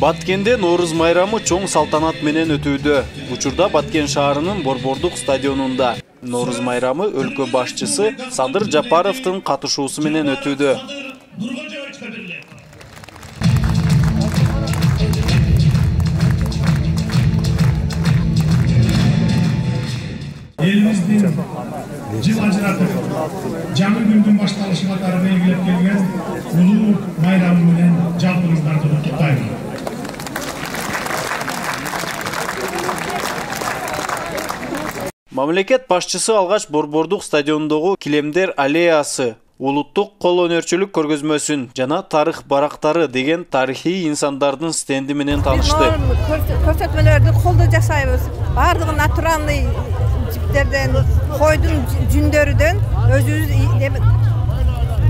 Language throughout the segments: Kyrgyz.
Баткенде Норуз майрамы чоң салтанат менен өтүүдө. Учурда Баткен шаарынын Борбордук стадионунда Норуз майрамы өлкө башчысы Садыр Жапаровдун катышуусу менен өтүүдө. Elimizden жыл ажыратып, жаңы күндүн башталышына тарбия белгилеп келген улуу майрамы менен жалпыңыздарды куттуктайм. Мамлекет башчысы алгач Борбордук стадиондогу килемдер аллеясы, улуттук кол өнөрчүлүк көргөзмөсүн жана тарых барактары деген тарыхый инсандардын стенди менен таанышты. Көрсөтмөлөрдү колдо жасайбыз. Бардыгы натуральный жиптерден, койдун жүндөрүдөн өзүбүз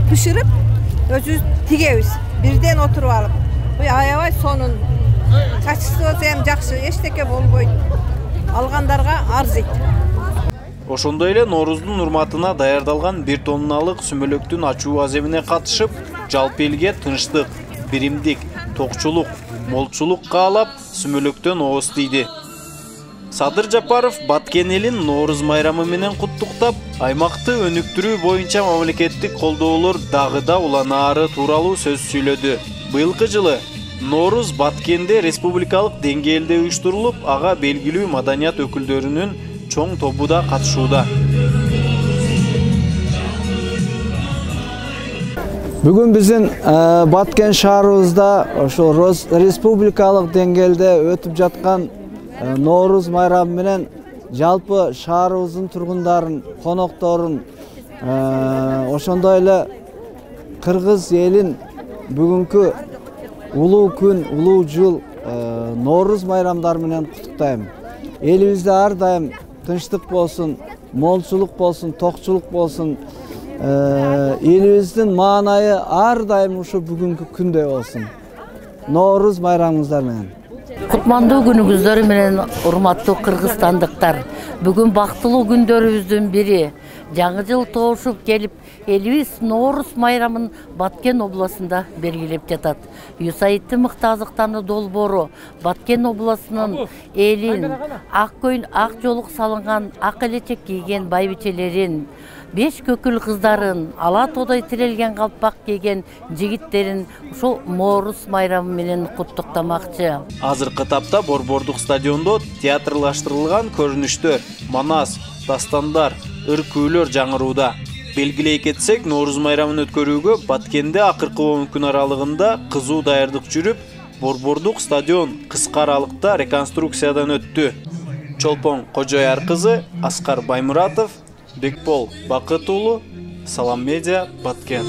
пиширип, өзүбүз тигебиз. Бирден отуруп алып. Бу аябай сонун. Качествосу эм жакшы, эчтеке болбойт. Алгандарга арзыйт. Ошондой эле Норуздун урматына даярдалган 1 тонналык сүмөлөктүн ачуу аземине катышып, жалпы элге тынчтык, биримдик, токчулук, молчулук каалап, сүмөлөктөн ооз тийди. Садыр Жапаров Баткен элин Норуз майрамы менен куттуктап, аймакты өнүктүрүү боюнча мамлекеттик колдоолор дагы да уланаары тууралуу сөз сүйлөдү. Быйылкы жылы Норуз Баткенде республикалык деңгээлде уюштурулуп, ага белгилүү маданият өкүлдөрүнүн чоң тобу да катышууда. Бүгүн биздин Баткен шаарыбызда ошо республикалык деңгээлде өтүп жаткан Норуз майрамы менен жалпы шаарыбыздын тургундарын, конокторун, ошондой эле кыргыз элин бүгүнкү улуу күн, улуу жыл Норуз майрамдары менен куттуктайм. Элибизде ар дайым тынчтык болсун, молчулук болсун, токчулук болсун. Элибиздин маанайы ар дайым ушу бүгүнкү күндөй болсун. Норуз майрамыңыздар менен. Кутмандуу күнүңүздөр менен урматтуу кыргызстандыктар. Бүгүн бактылуу күндөрүбүздүн бири. Жаңы жыл тоошуп келип, элибиз Норуз майрамын Баткен областында белгилеп жатат. Юсайыттын мыкты азыктануу долбоору Баткен областынын элин, ак көйн, ак жолук салынган, ак элечек кийген байбичелерин, 5 көкүл кыздарын, ала тоодой тирелген калпак кийген жигиттерин ушул Норуз майрамы менен куттуктамакчы. Азыркы тапта Борбордук стадиондо театрлаштырылган көрүнүштөр, манас, дастандар, ыр-күүлөр жаңырууда. Белгилей кетсек, Норуз майрамын өткөрүүгө Баткенде акыркы 10 күн аралыгында кызуу даярдык жүрүп, Борбордук стадион кыска аралыкта реконструкциядан өттү. Чолпон Кожояр кызы, Аскар Баймуратов, Бекбол Бакыт уулу, Салам Медиа, Баткен.